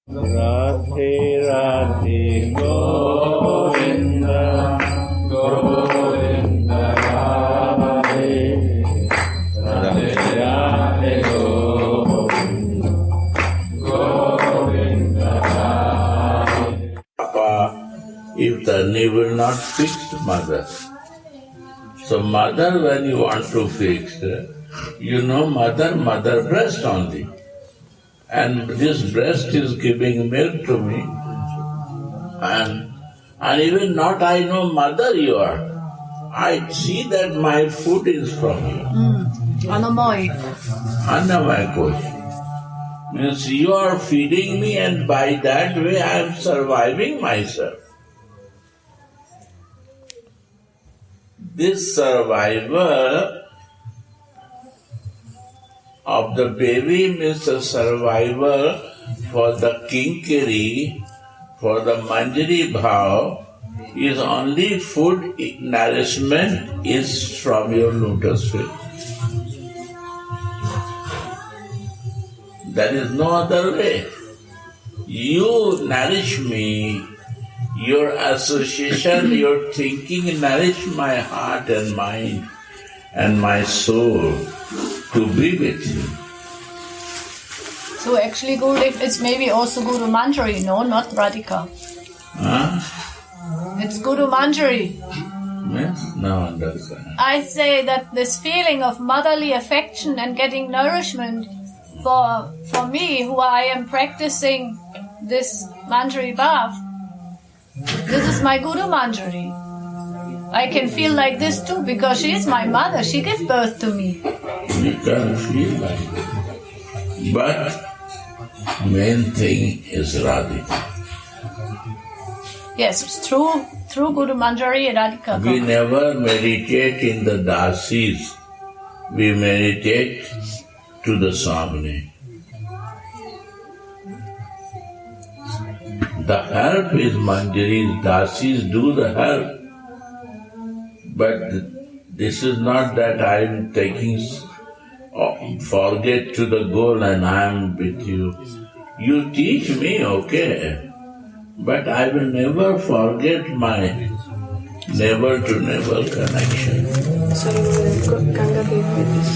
Radhe Radhe Govinda Govinda Radhe Radhe Radhe Govinda Govinda Radhe. Papa, if the knee will not fix, mother. So mother, when you want to fix, mother breast only. And this breast is giving milk to me. And even not I know mother you are. I see that my food is from you. Annamay. Annamay Kosh. Means you are feeding me and by that way I am surviving myself. This survival of the baby means a survival for the kinkari, for the manjari bhav, is only food, nourishment is from your lotus feet. There is no other way. You nourish me, your association, your thinking nourish my heart and mind and my soul to be with you. So actually Gurudev, it's maybe also Guru Manjari, no? Not Radhika. Huh? It's Guru Manjari. Yes? No understand. I say that this feeling of motherly affection and getting nourishment for me, who I am practicing this Manjari Bhav, this is my Guru Manjari. I can feel like this too because she is my mother. She gave birth to me. You can feel like it. But main thing is Radhika. Yes, through Guru Manjari and Radhika. We never meditate in the Dasis. We meditate to the Swami. The help is Manjari. Dasis do the help. But this is not that I am taking forget to the goal and I am with you. You teach me, okay, but I will never forget my never-to-never connection. So Ganga gave me this.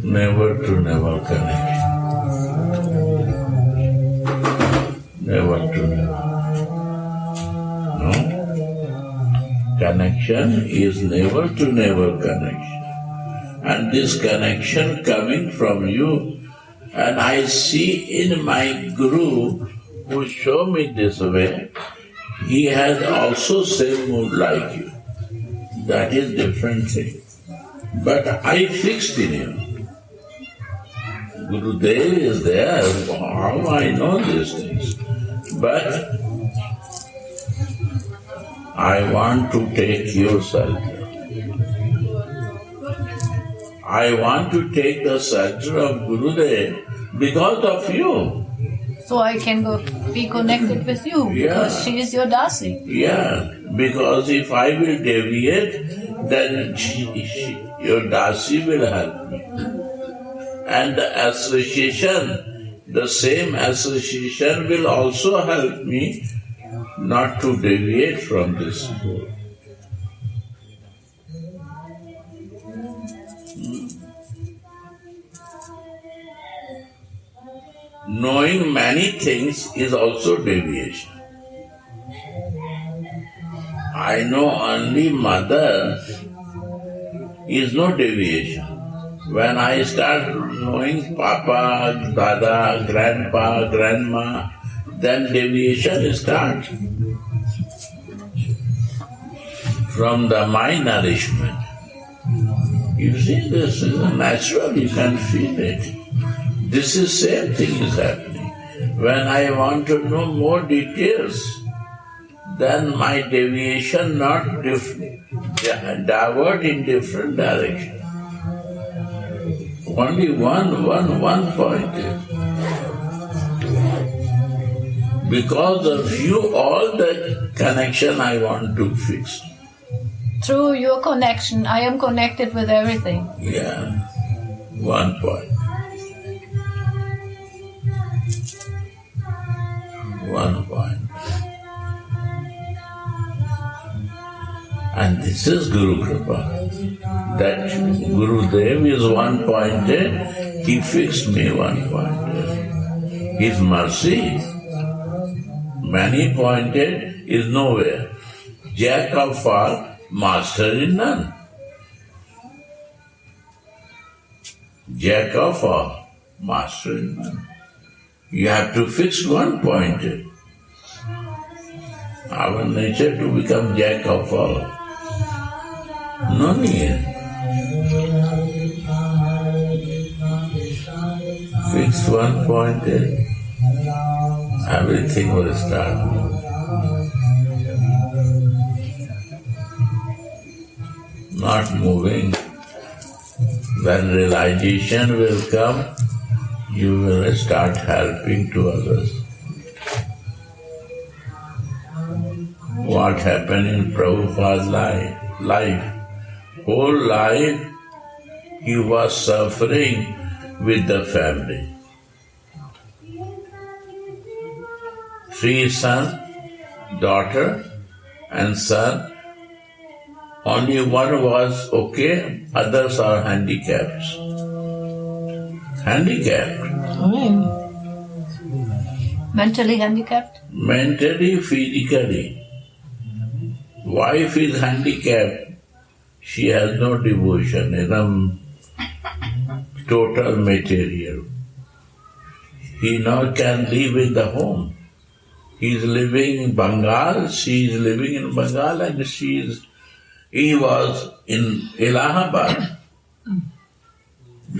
Never-to-never connection. Never-to-never. No? Connection is never-to-never connection. And this connection coming from you, and I see in my Guru who show me this way, he has also same mood like you. That is different thing. But I fixed in you. Gurudev is there, how I know these things. But I want to take your shelter. I want to take the shelter of Gurudev because of you. So I can be connected with you because she is your Dasi. Yeah, because if I will deviate, then your Dasi will help me. And the association, the same association will also help me not to deviate from this goal. Knowing many things is also deviation. I know only mother is no deviation. When I start knowing Papa, Dada, Grandpa, Grandma, then deviation starts from my nourishment. You see, this is natural, you can feel it. This is same thing is happening. When I want to know more details, then my deviation not divert in different direction. Only one point. Because of you, all the connection I want to fix. Through your connection, I am connected with everything. Yeah, one point. And this is Guru Kripa. That Gurudev is one-pointed, he fixed me one-pointed. His mercy, many-pointed, is nowhere. Jack of all, master in none. Jack of all, master in none. You have to fix one-pointed. Our nature to become jack of all. No need. Fix one-pointed, everything will start. Not moving. When realization will come, you will start helping to others. What happened in Prabhupada's life? Whole life he was suffering with the family. 3 sons, daughter and son. Only one was okay, others are handicapped. Mentally handicapped? Mentally, physically. Wife is handicapped. She has no devotion, total material. He now can live in the home. He is living in Bengal, she is living in Bengal, and he was in Allahabad.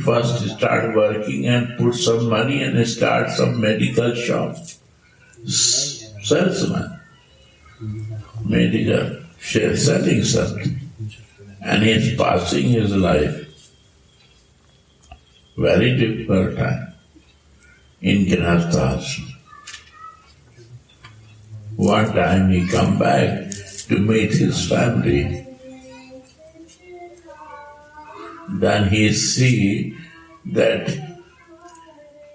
First start working and put some money and start some medical shop. Salesman. Medical, selling something. And he is passing his life. Very difficult time in Grihastha. One time he come back to meet his family. Then he see that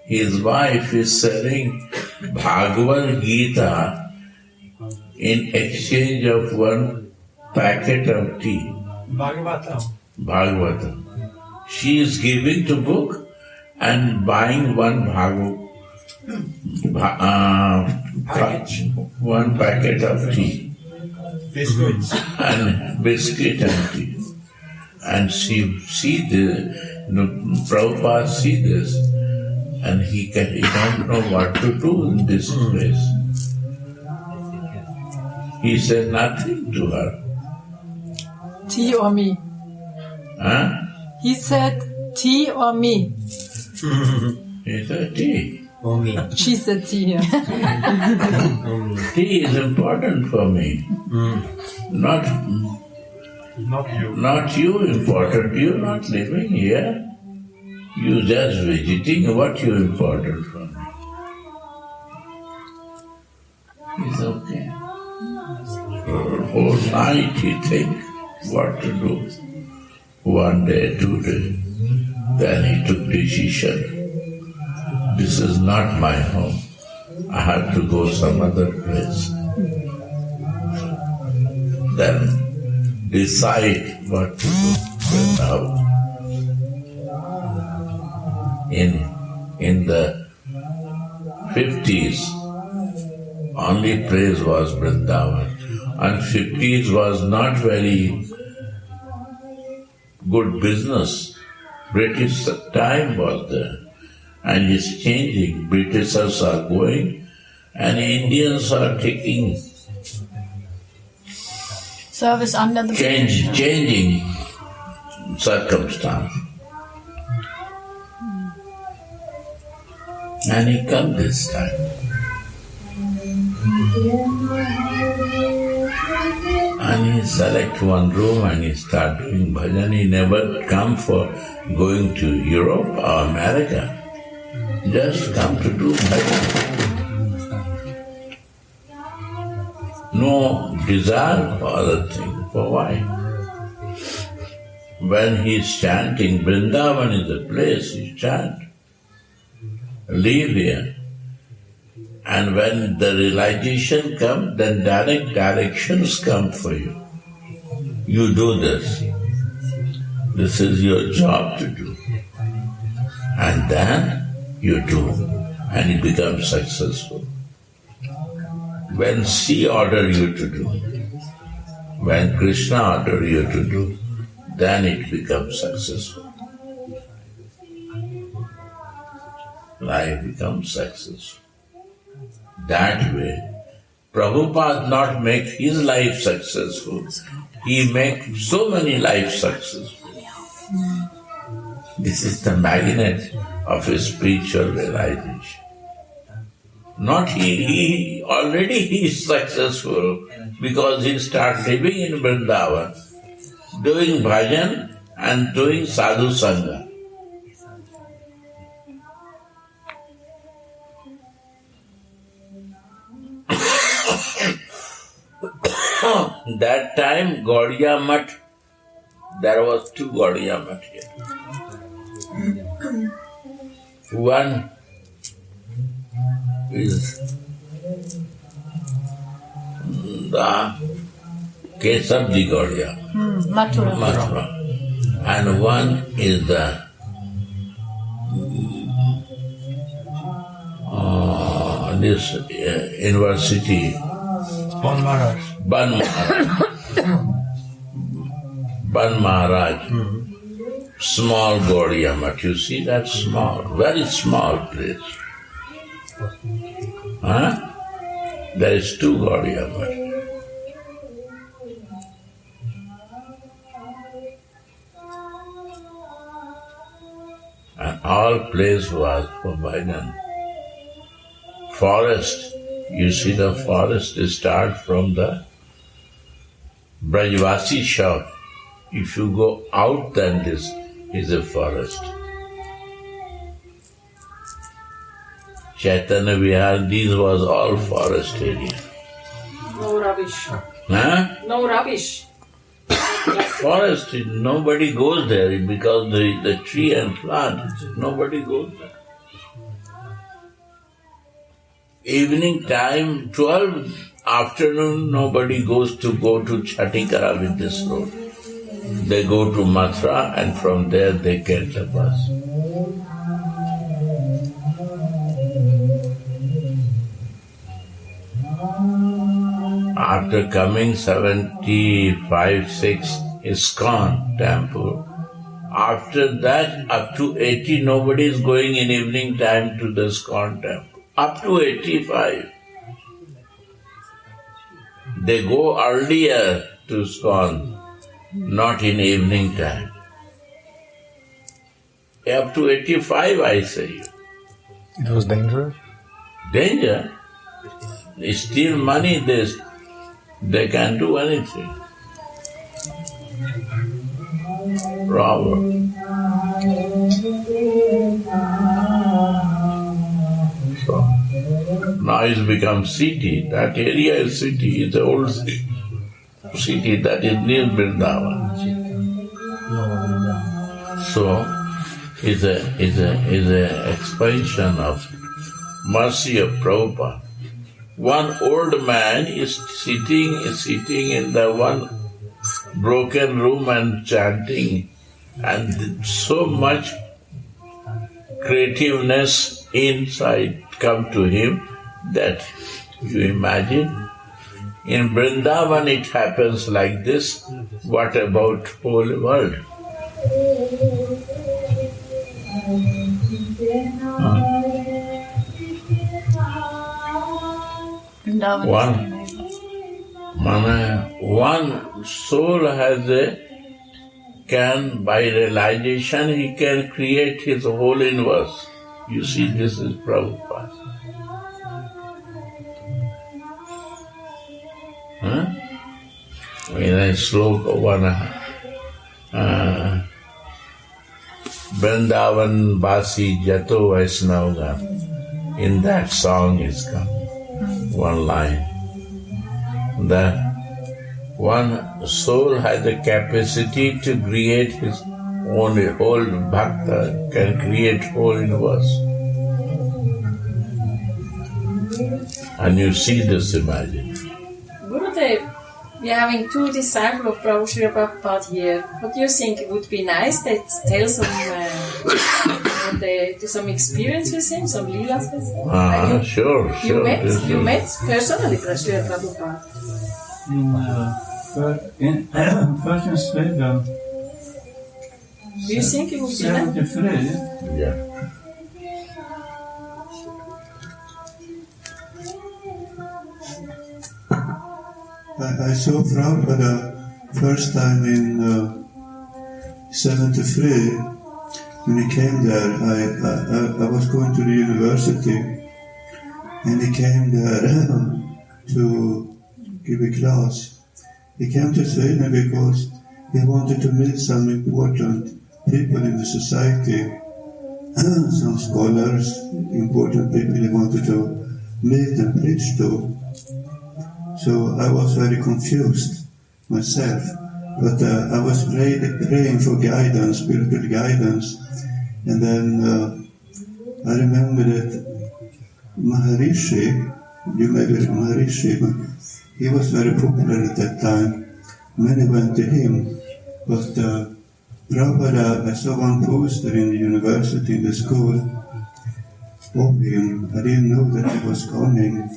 his wife is selling Bhagavad Gita in exchange of one packet of tea. Bhagavatam. She is giving to book and buying one one packet of tea. Biscuits. And biscuit and tea. And she see this, Prabhupada see this, and he don't know what to do in this place. He said nothing to her. Tea or me? Huh? He said tea or me? He said tea. For me. She said tea. Yeah. Tea is important for me. Not you. Not you important. You not living here. You just visiting. What you important for me? It's okay. Whole night he think what to do. 1 day, 2 days. Then he took decision. This is not my home. I have to go some other place. Then decide what to do. Now, in the 50s, only place was Vrindavan. And 50s was not very good business. British time was there. And it's changing. Britishers are going and Indians are taking Service under the changing circumstance. And he come this time. And he select one room and he start doing bhajan. He never come for going to Europe or America. Just come to do bhajan. No desire for other things. For why? When he is chanting, Vrindavan is the place he chant. Live here. And when the realization comes, then direct directions come for you. You do this. This is your job to do. And then you do, and you become successful. When she ordered you to do, when Krishna ordered you to do, then it becomes successful. Life becomes successful. That way, Prabhupada not make his life successful. He make so many lives successful. This is the magnet of his spiritual realization. Not he already he is successful because he started living in Vrindavan, doing bhajan and doing sadhu sangha. That time Gaudiya Math, there was 2 Gaudiya Math here. One is the Kesavji Gaudiya, Mathura, and one is the this university, Bon Maharaj. Ban Maharaj, small Gaudiya Math. You see that small, very small place. There is 2 Gaudiya Math. And all place was for bhajan. Forest, you see the forest start from the Brajvasi shop. If you go out, then this is a forest. Chaitanya Vihar, these was all forest area. No rubbish. Huh? No rubbish. Forest, nobody goes there because the tree and plant, nobody goes there. Evening time, 12 afternoon, nobody goes to Chatikara with this road. They go to Mathura and from there they get the bus. After coming 75-6 ISKCON temple, after that up to 80 nobody is going in evening time to the ISKCON temple. Up to 85. They go earlier to ISKCON, not in evening time. Up to 85, I say. It was dangerous? Danger? They steal money, they can do anything. Robber. So, now it's become city. That area is city, it's the old city that is near Vrindavan. So, is a expansion of mercy of Prabhupada. One old man is sitting in the one broken room and chanting, and so much creativeness inside come to him that you imagine. In Vrindavan it happens like this. What about whole world? One soul can by realization he can create his whole universe. You see, this is Prabhupada. In a sloka one, Vrindavan Basi Jato Vaisnava, in that song is come, one line. That one soul has the capacity to create his own whole bhakta, can create whole universe. And you see this, imagine. Gurudev, We are having two disciples of Prabhu Srila Prabhupada here. What do you think? It would be nice that tell some, do some experience with him, some leelas with him? Sure. You met personally Srila Prabhupada? First in Sweden. Do you think it would be nice? 73. Yeah. I saw Prabhupada first time in 73. When he came there, I was going to the university, and he came there to give a class. He came to Sweden because he wanted to meet some important people in the society, some scholars, important people he wanted to meet and preach to. So I was very confused myself, but I was praying for guidance, spiritual guidance, and then I remember that Maharishi, you may be Maharishi, but he was very popular at that time. Many went to him, but Prabhupada, I saw one poster in the university, in the school, of him. I didn't know that he was coming.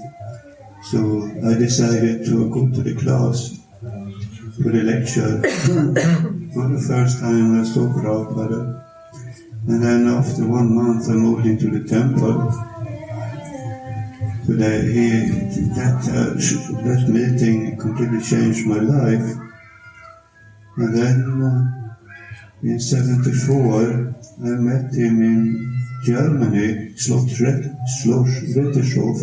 So I decided to go to the class for the lecture. For the first time I saw Prabhupada. And then after 1 month I moved into the temple. So that meeting completely changed my life. And then in 74 I met him in Germany, Schloss Rettershof.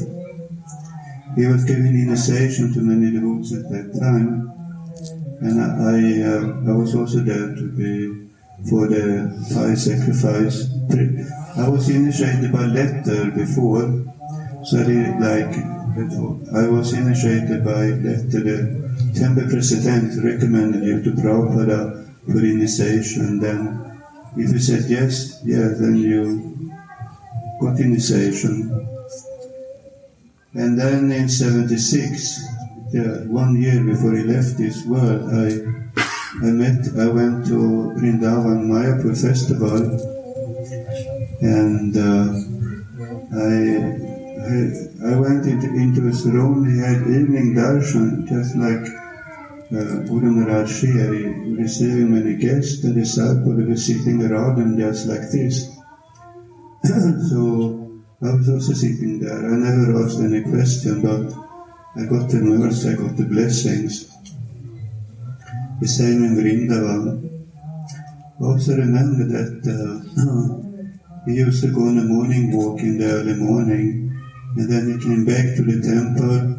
He was giving initiation to many devotees at that time, and I was also there to be for the fire sacrifice. I was initiated by letter before, so I was initiated by letter. The temple president recommended you to Prabhupada for initiation. Then, if you said yes, then you got initiation. And then in 76, 1 year before he left this world, I went to Vrindavan Mayapur festival, and I went into his room. He had evening darshan, just like Guru Maharaj here. He receiving many guests, the disciples were sitting around him just like this. So I was also sitting there. I never asked any question, but I got the mercy, I got the blessings. The same in Vrindavan. I also remember that he used to go on a morning walk in the early morning, and then he came back to the temple,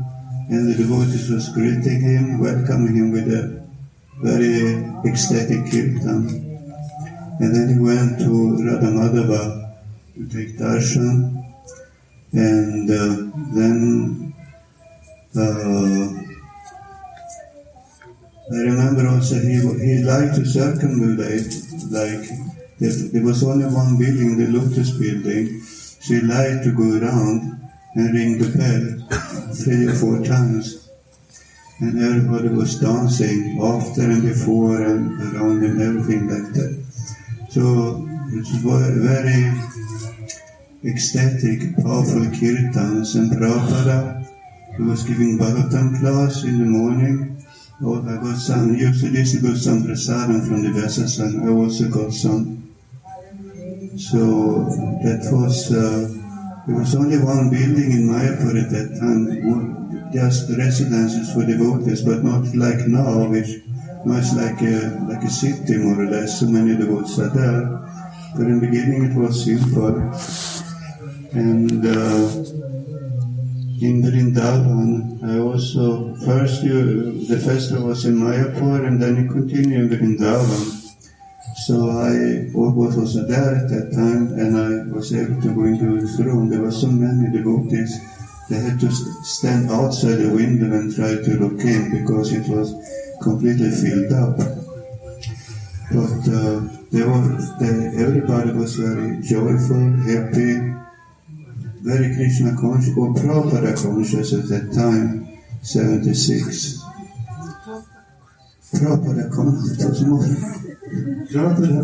and the devotees was greeting him, welcoming him with a very ecstatic kirtan. And then he went to Radha Madhava to take darshan. And then I remember also he liked to circumambulate, like there was only one building, the Lotus building, so he liked to go around and ring the bell 3 or 4 times. And everybody was dancing after and before and around and everything like that. So it was very ecstatic, powerful kirtans, and Prabhupada, he was giving Bhagavatam class in the morning. I got some, usually got some prasadam from the Vesasan, I also got some. So that was, there was only one building in Mayapur at that time, just residences for devotees, but not like now, which was like a city more or less, so many devotees are there. But in the beginning it was simple. And in Vrindavan, I also, first the festival was in Mayapur, and then it continued in Vrindavan. So I was also there at that time, and I was able to go into his room. There were so many devotees, they had to stand outside the window and try to look in, because it was completely filled up. But everybody was very joyful, happy, very Krishna conscious, or Prabhupada conscious at that time, 76. Prabhupada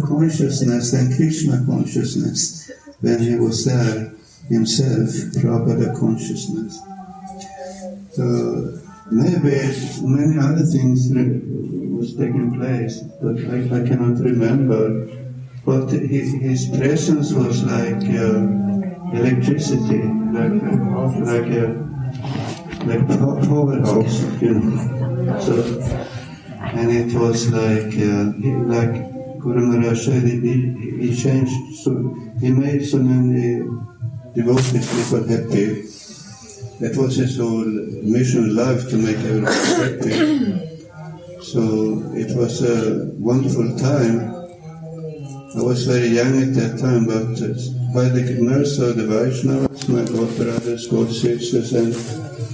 consciousness and Krishna consciousness. When he was there himself, Prabhupada consciousness. So maybe many other things was taking place, but I cannot remember. But his presence was like electricity, like powerhouse, you know. So, and it was like Guru Maharaj said, he changed, so he made so many devotees people happy. That was his whole mission life, to make everyone happy. So it was a wonderful time. I was very young at that time, but by the mercy of the Vaishnavas, my god brothers, god sisters, and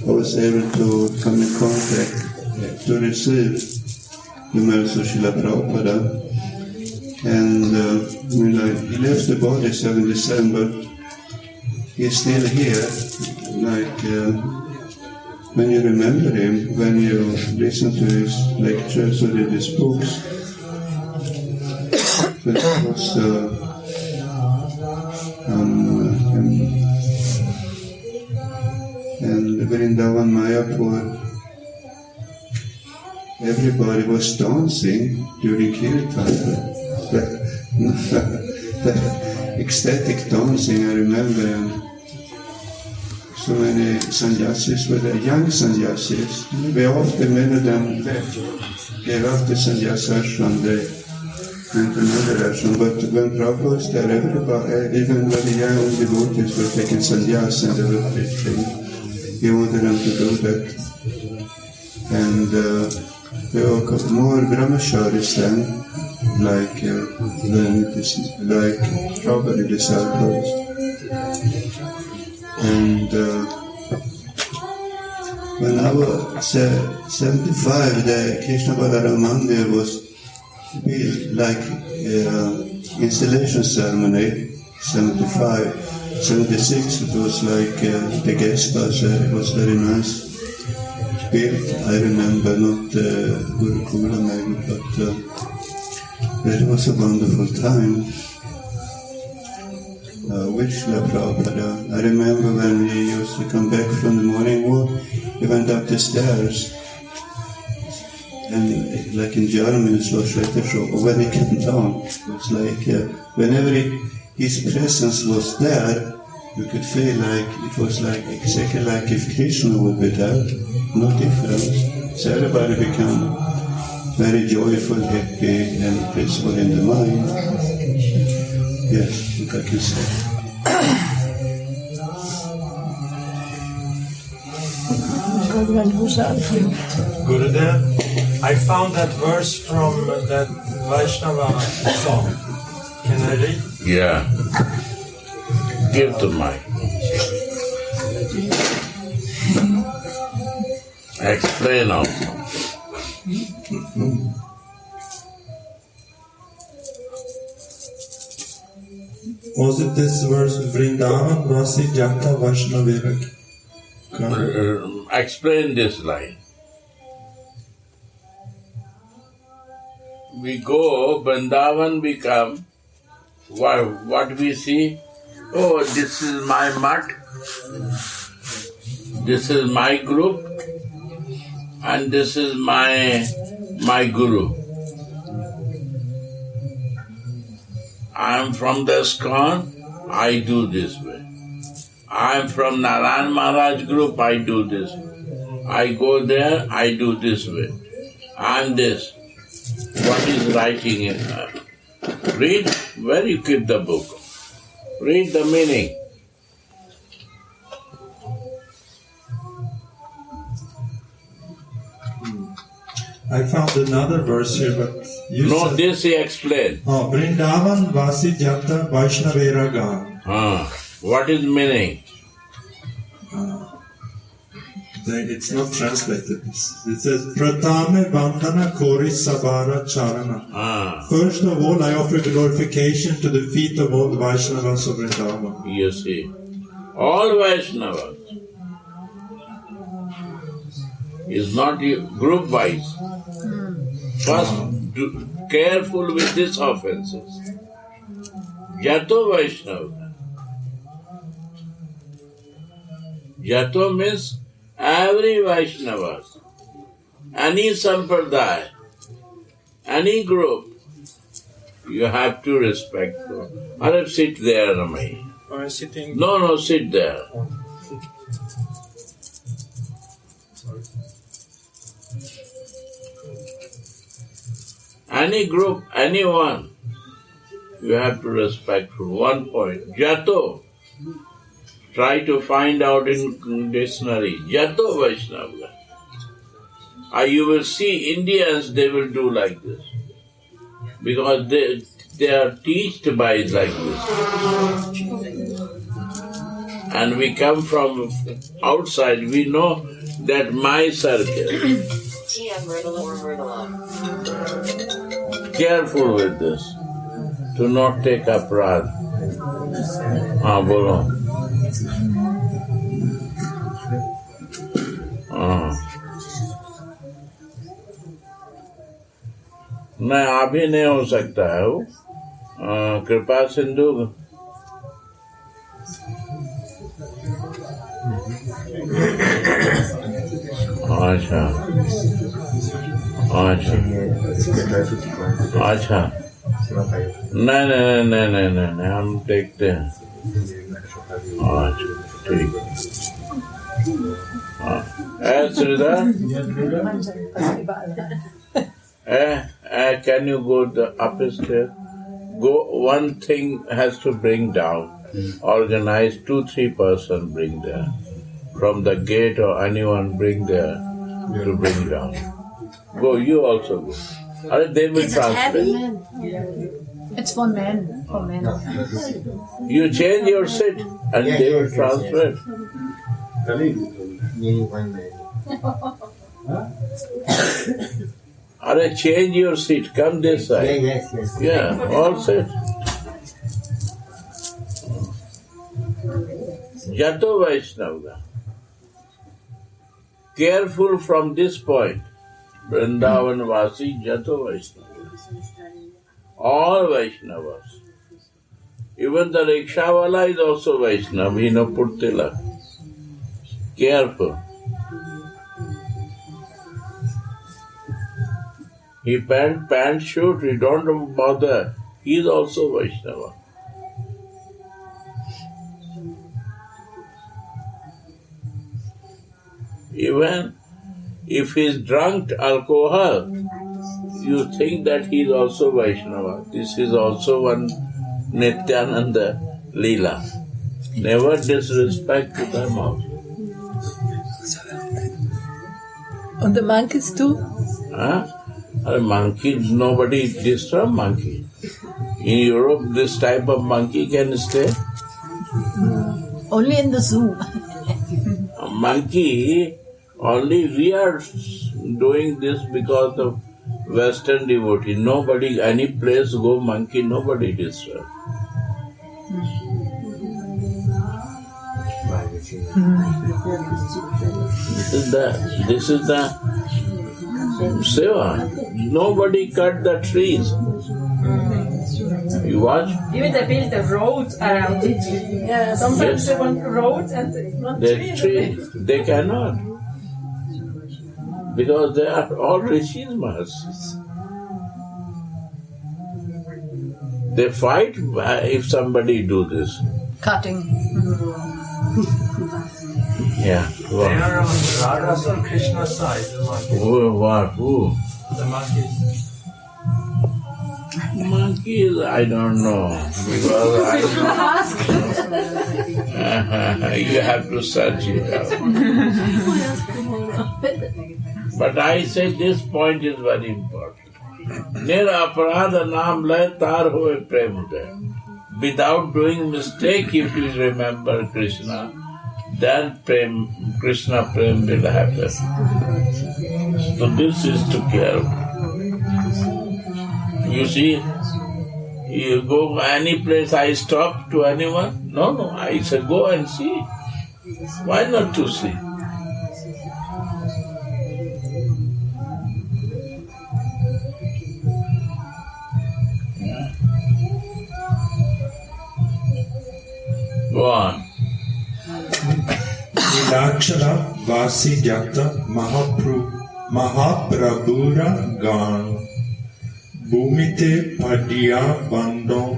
I was able to come in contact to receive the mercy of Srila Prabhupada. And he left the body 7 December. He's still here. When you remember him, when you listen to his lectures or read his books, it was and Vrindavan Mayapur, everybody was dancing during kirtan. That ecstatic dancing, I remember. And so many sannyasis were there, young sannyasis. Maybe after many of them left, gave up the sannyasa ashram, they went to another ashram. But when Prabhupada was there, everybody, even very young devotees were taking sannyasa and they were preaching. He wanted them to do that. And there were more brahmacharis then, like Prabhupada disciples. And when I was 75, the Krishna Balaram Mandir was built like installation ceremony. 75, 76, it was like the guest house. It was very nice built. I remember, not Gurukula maybe, but it was a wonderful time. With Srila Prabhupada. I remember when he used to come back from the morning walk, he went up the stairs, and like in German, it was when he came down, it was like whenever his presence was there, you could feel like it was like exactly like if Krishna would be there, no difference. So everybody became very joyful, happy, and peaceful in the mind. Yes, what I can say. Gurudev, I found that verse from that Vaishnava song. Can I read? Yeah. Give to mic. Explain also. Was it this verse, Vrindavan Vasi Jata Vaishnavera? Explain this line. We go, Vrindavan, we come, what we see? Oh, this is my mat, this is my group, and this is my guru. I am from the ISKCON, I do this way. I am from Narayan Maharaj group, I do this way. I go there, I do this way. I am this. What is writing in her? Read where you keep the book. Read the meaning. I found another verse here, but you said... This he explained. Oh, Vrindavan Vasi Jata Vaishnavera Gan. What is meaning? It's not translated. It says, Pratame Bandhana Kori Sabara Charana. First of all, I offer glorification to the feet of all Vaishnavas of Vrindavan. You see, all Vaishnavas is not group wise. First, careful with these offenses. Jato Vaishnava. Jato means every Vaishnava, any sampradaya, any group, you have to respect them. Or sit there, Ramai. Or sitting. No, sit there. Any group, anyone, you have to respect from one point. Jato, try to find out in dictionary. Jato Vaishnava. You will see Indians, they will do like this. Because they are taught by like this. And we come from outside, we know that my circle. Careful with this, to not take aparad. Bolo. नहीं अभी नहीं हो सकता है वो कृपा सिंधु अच्छा अच्छा अच्छा नहीं हम देखते हैं अच्छा ठीक Shridhar can you go upstairs? Go, one thing has to bring down. Organize 2-3 person bring there. From the gate or anyone bring there to bring down. Go, you also go. Or they will translate. It's for men. For men. You change your seat and they will translate. Or change your seat, come this side. Yes. Yeah, all set. Jato Vaishnava. Careful from this point. Vrindavan Vasi, Jato Vaishnava. All Vaishnavas. Even the rickshawala is also Vaishnava, he no put tilak. Careful. He pant shoot, he don't bother. He is also Vaishnava. Even if he is drunk alcohol, you think that he is also Vaishnava. This is also one Nityananda Leela. Never disrespect to them also. And the monkeys too? A monkey, nobody disturb monkey. In Europe, this type of monkey can stay. Only in the zoo. A monkey, only we are doing this because of Western devotee. Nobody, any place go monkey, nobody disturb. This is the seva. Nobody cut the trees. You watch? Even they build a road around it. Yeah, sometimes they want a road and not tree. They cannot. Because they are all rishis mahas. They fight if somebody do this. Cutting. Yeah. They are on Radha's or Krishna's side. Who? The monkeys. Monkeys, I don't know. Because you have to search it out. But I say this point is very important. Nira aparadha naam le tar hoye prem uday. Without doing mistake, if you remember Krishna, then Krishna prem will happen. So this is to care. You see, you go any place, I stop to anyone? No, I say go and see. Why not to see? Go on. Nilachala Vasi Jata Mahaprabhura Gan Bhumite Padya Bandam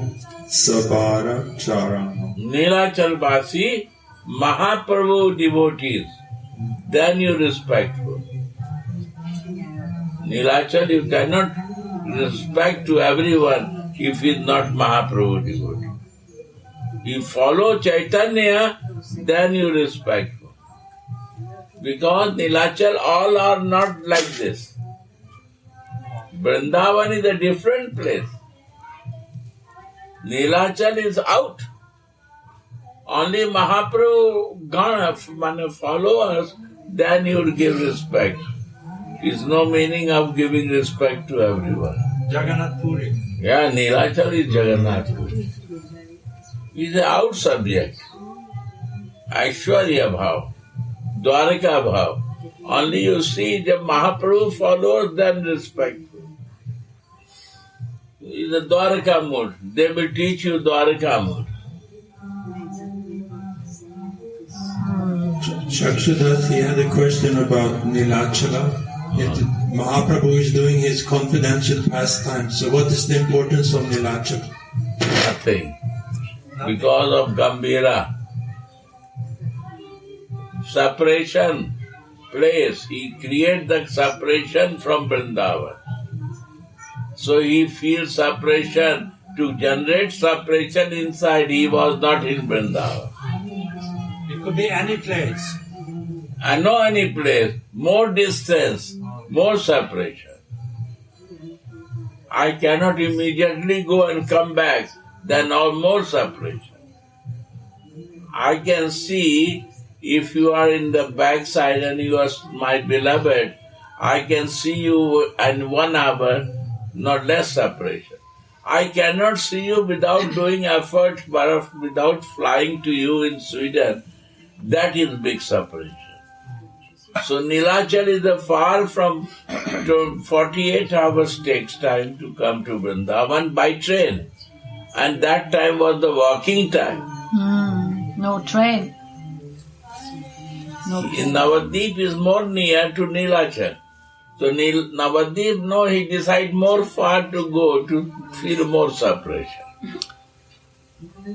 Sabara Charana. Nilachal Basi, Mahaprabhu devotees, then you respectful. Nilachal, you cannot respect to everyone if he is not Mahaprabhu devotee. You follow Chaitanya, then you respectful. Because Nilachal, all are not like this. Vrindavan is a different place. Nilachal is out. Only Mahaprabhu gonna follow us, then you will give respect. There is no meaning of giving respect to everyone. Jagannath Puri. Yeah, Nilachal is Jagannath Puri. He is an out subject. Aishwarya Bhav, Dwarika Bhav. Only you see the Mahaprabhu follows, then respectful. It is a Dwarika mood. They will teach you Dwarika mood. Chakshudas, he had a question about Nilachala. Mahaprabhu is doing his confidential pastime. So what is the importance of Nilachala? Nothing. Because of Gambhira. Separation place. He created the separation from Vrindavan. So he feels separation. To generate separation inside, he was not in Vrindavan. It could be any place. I know any place, more distance, more separation. I cannot immediately go and come back, then more separation. I can see if you are in the backside and you are my beloved, I can see you in 1 hour, not less separation. I cannot see you without doing effort, but without flying to you in Sweden. That is big separation. So Nilachal is a far from 48 hours takes time to come to Vrindavan by train. And that time was the walking time. No train. No In Navadvip is more near to Nilachal. So Navadvip, he decided more far to go to feel more separation.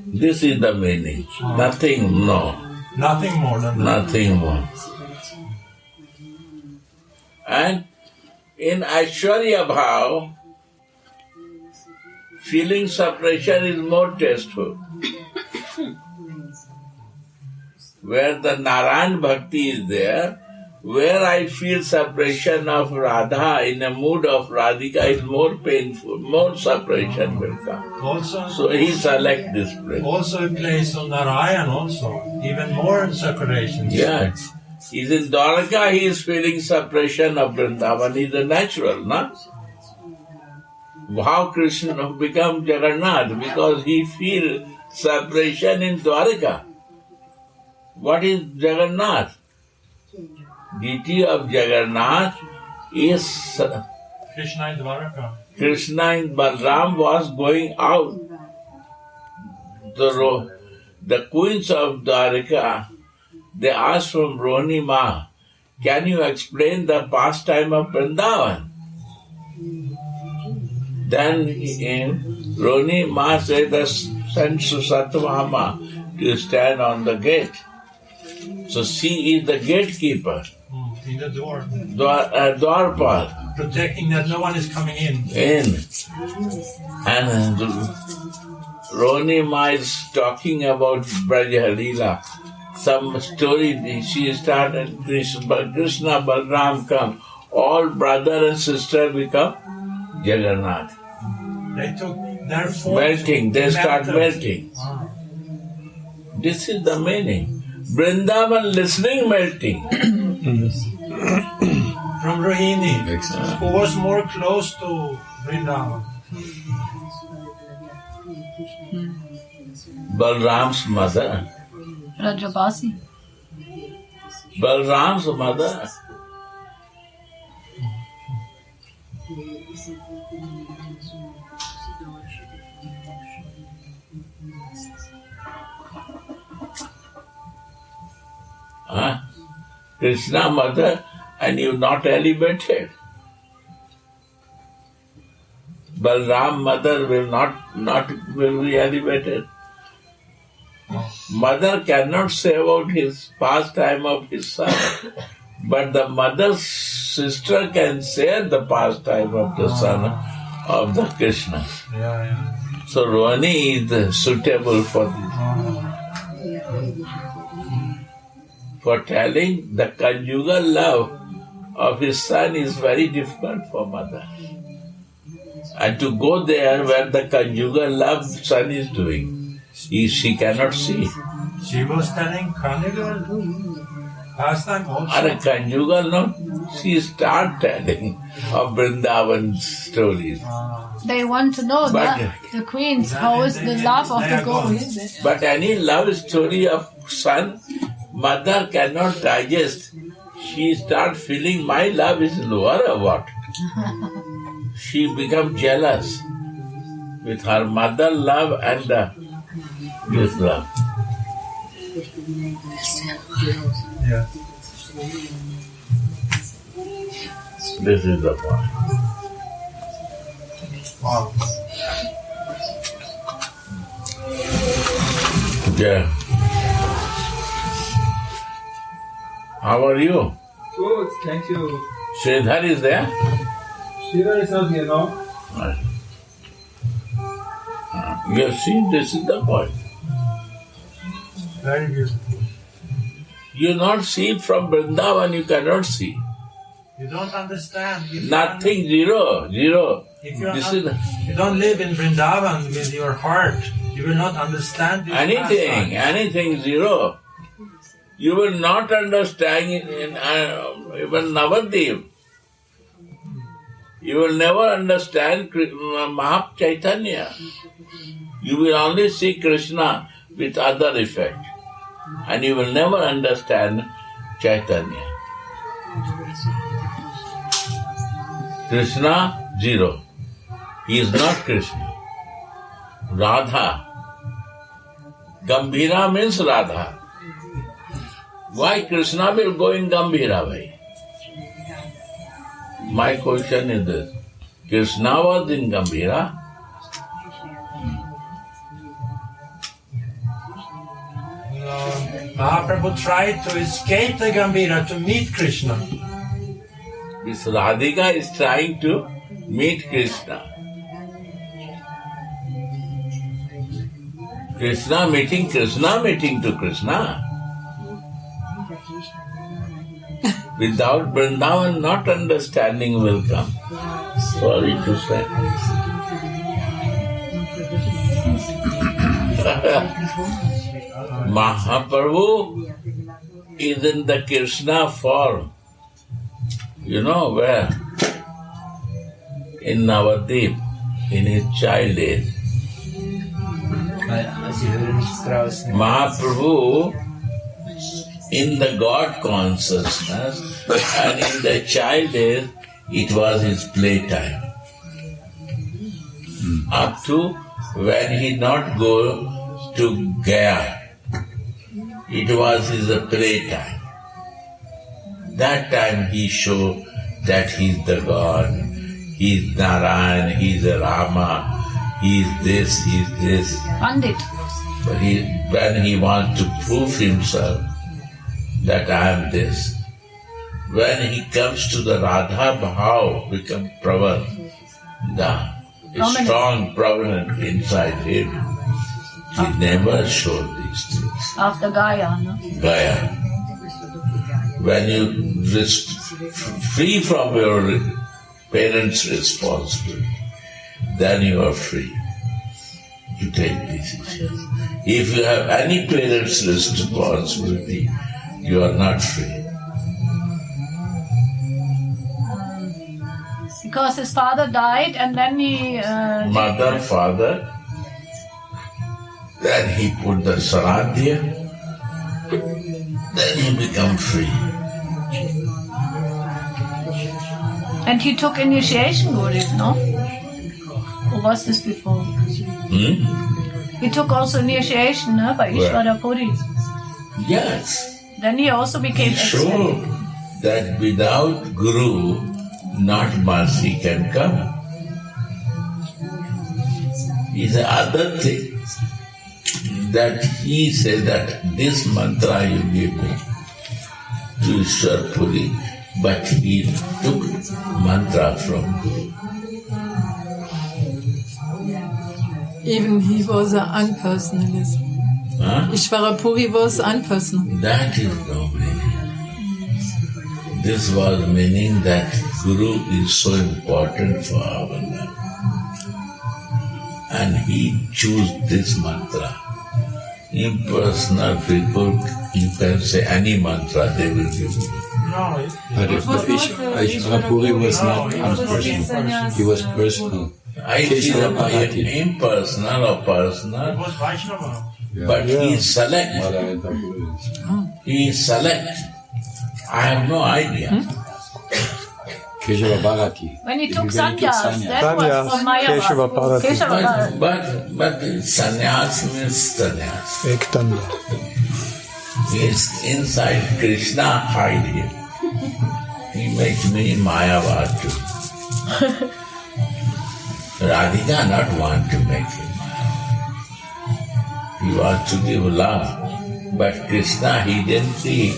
This is the meaning. Nothing, no. Nothing more than that. Nothing more. And in Aishwarya Bhav, feeling separation is more tasteful. Where the Narayan Bhakti is there, where I feel separation of Radha in a mood of Radhika is more painful, more separation will come. Also, So he select this place. also a place of Narayan also, even more separation. Yeah. He's in Dwaraka, he is feeling separation of Vrindavan. He is a natural, no? How Krishna become Jagannath? Because he feels separation in Dwaraka. What is Jagannath? Deity of Jagannath is Krishna in Dwaraka. Krishna and Balram was going out. The queens of Dwaraka, they asked from Roni Ma, can you explain the pastime of Vrindavan? Then Roni Ma said, send Satyabhama to stand on the gate. So she is the gatekeeper. In the door. Dwarpal. Protecting that no one is coming in. And Roni Ma is talking about Braja Leela. Some story she started, Krishna Balram come. All brother and sister become Jagannath. They took their forms. Melting, they start melting. This is the meaning. Vrindavan listening melting. From Rohini, who was more close to Vrindavan. Balram's mother. Rajabasi. Balram's mother. Krishna mother, and you not elevated. Balram mother will be elevated. Mother cannot say about his pastime of his son, but the mother's sister can say the pastime of the son of the Krishna. So Rohini is suitable for this. For telling the conjugal love of his son is very difficult for mother. And to go there where the conjugal love son is doing, she cannot see. She was telling conjugal pastime also. And conjugal, no, she start telling of Vrindavan stories. They want to know that the queens, how is the love of the gopis? But any love story of son, mother cannot digest. She start feeling my love is lower or what? She becomes jealous with her mother love and this love. Yeah. This is the point. Wow. Yeah. How are you? Good, thank you. Sridhar is there? Shiva is not here, no? You see, this is the point. Very beautiful. You not see it from Vrindavan, you cannot see. You don't understand. Nothing, zero. If you don't live in Vrindavan with your heart, you will not understand this pastime. Anything, zero. You will not understand it in even Navadip. You will never understand Mahap Chaitanya. You will only see Krishna with other effect. And you will never understand Chaitanya. Krishna, zero. He is not Krishna. Radha. Gambhira means Radha. Why Krishna will go in Gambhira way? My question is this. Krishna was in Gambhira. Mahaprabhu tried to escape the Gambhira to meet Krishna. This Radhika is trying to meet Krishna. Krishna meeting to Krishna. Without Vrindavan, not understanding will come. Sorry to say. Mahaprabhu is in the Krishna form. You know where? In Navadip, in his child age. Mahaprabhu in the God consciousness and in the child age, it was his playtime. Up to when he not go to Gaya, it was his playtime. That time he showed that he is the God, he is Narayan, he is Rama, he is this, he is this. Pandit. But when he wants to prove himself that I am this, when he comes to the Radha Bhav, become Pravar, the strong prominent inside him, he never showed these things. After Gaya, no? Gaya. When you free from your parents' responsibility, then you are free to take decisions. If you have any parents' responsibility, you are not free. Because his father died and then he... Mother, father, then he put the Saradhya, then he become free. And he took initiation, Gurus, no? Or was this before? He took also initiation, no? By Ishvara Puri. Yes. Then he also became Show that without Guru, not mercy can come. Is the other thing that he said that this mantra you give me to Ishwarpuri, but he took mantra from Guru. Even he was an unpersonalist. Huh? Ishwarapuri was unpersonal. That is no meaning. This was meaning that Guru is so important for our life. And he chose this mantra. Impersonal people, you can say any mantra, they will give you. No, But Ishwarapuri was not unpersonal. He was personal. I feel impersonal or personal, it was Vaishnava. but he select. He select. I have no idea. Keshava Bharati. When he took sannyas, that was Sannyas, from Keshava Mayavad. Bharati. But sannyas means sannyas. Ektanda. Means inside Krishna hide him. He makes me Mayavad too. Radhika not want to make him Mayavad. He wants to give love. But Krishna hiddenly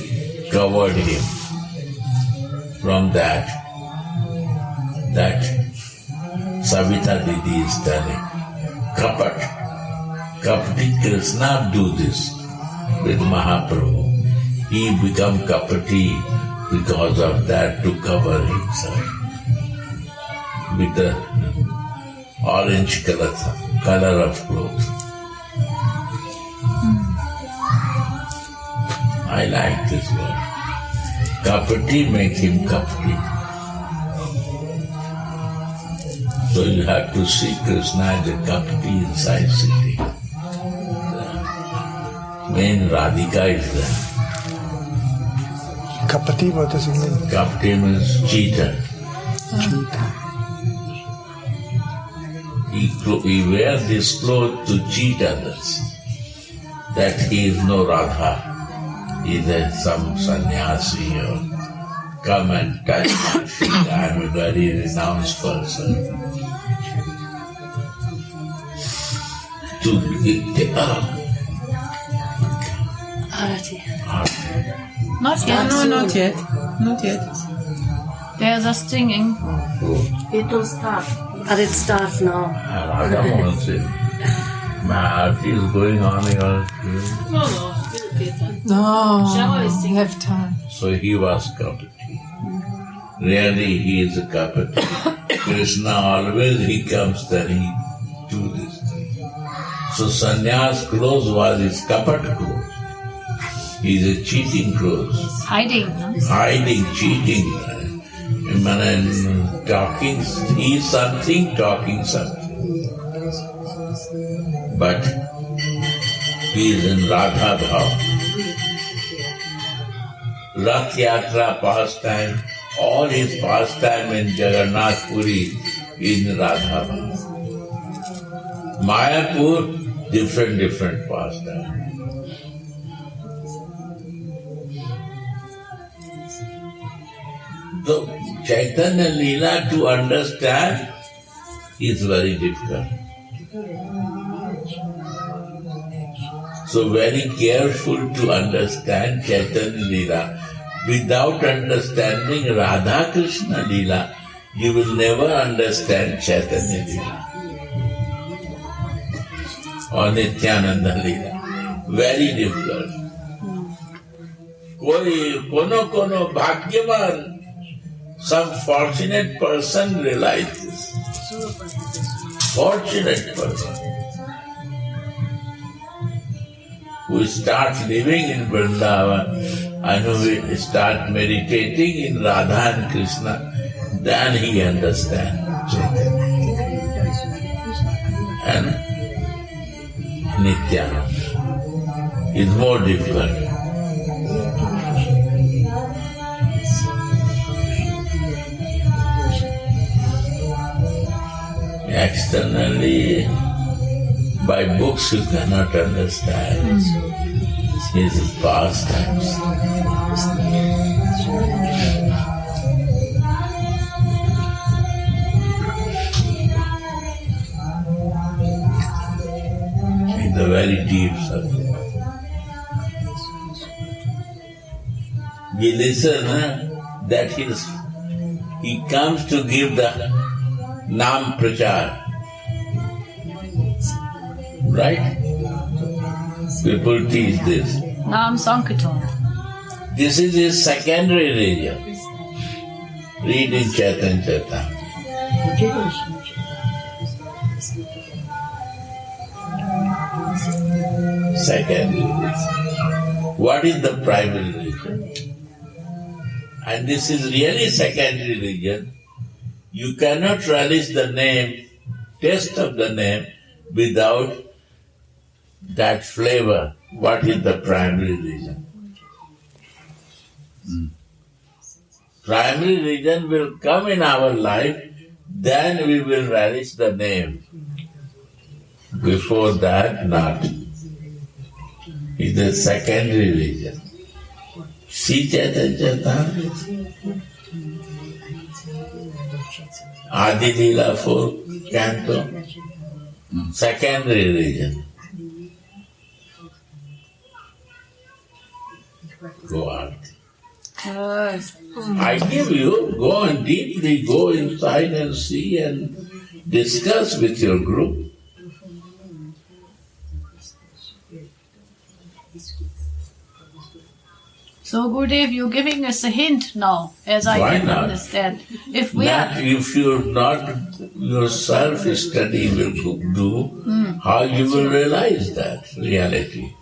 covered him from that Savita Didi is telling. Kapati Krishna do this with Mahaprabhu. He become Kapati because of that to cover himself with the orange color of clothes. I like this word. Kapati make him Kapati. So you have to see Krishna as a Kapati inside city. Main Radhika is there. Kapati, what does it mean? Kapati means cheater. He wears this clothes to cheat others. That he is no Radha. He is some sannyasi or come and touch my feet. I am a very renounced person. Not yet. No, not yet. Not yet. They are just singing. It will start. But it starts now. Radha Mohan said, my arti is going on here. No, you have time. So he was Kapati. Really, he is a Kapati. Krishna always, he comes, then he do this thing. So sannyas clothes was his Kapat clothes. He is a cheating clothes. Hiding. No? Hiding, cheating. Talking, he is something, talking something. But he is in Radha Bhav. Rath Yatra pastime, all his pastime in Jagannath Puri in Radha Bhav. Mayapur, different pastime. So Chaitanya Leela to understand is very difficult. So very careful to understand Chaitanya Leela. Without understanding Radha Krishna Leela, you will never understand Chaitanya Leela or Nityananda Leela. Very difficult. Kono bhagyavan, some fortunate person realizes. Fortunate person who start living in Vrindavan and who start meditating in Radha and Krishna, then he understands Chaitanya and Nityananda. Is more difficult. Externally, by books you cannot understand. his pastimes. In the very deep subject. We listen that he comes to give the Nam Prachar. Right? People teach this. Nam Sankirtan. This is his secondary religion. Read in Chaitanya Charitamrita. Secondary religion. What is the primary religion? And this is really secondary religion. You cannot relish the name, taste of the name, without that flavor. What is the primary religion? Primary religion will come in our life, then we will relish the name. Before that, not. It's the secondary religion. See Chaitanya Charitamrita? Adi Leela 4th canto. Secondary religion. Go out. I give you, go and deeply go inside and see and discuss with your group. So, Gurudev, you're giving us a hint now, as I Why can not? understand. If You're not yourself study will do, how you will realize that reality.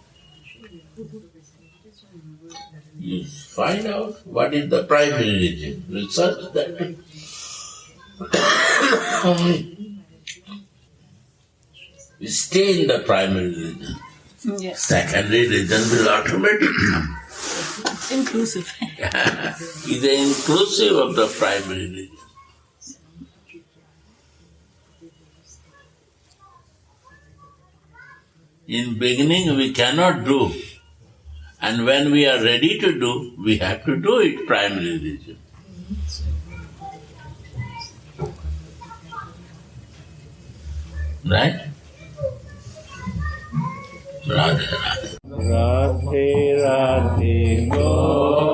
You find out what is the primary religion. Research that. Stay in the primary religion. Yes. Secondary religion will automatically come. It's inclusive. It's inclusive of the primary religion. In beginning we cannot do, and when we are ready to do, we have to do it, primary religion. Right? Radhe Radhe. Radhe Radhe Go.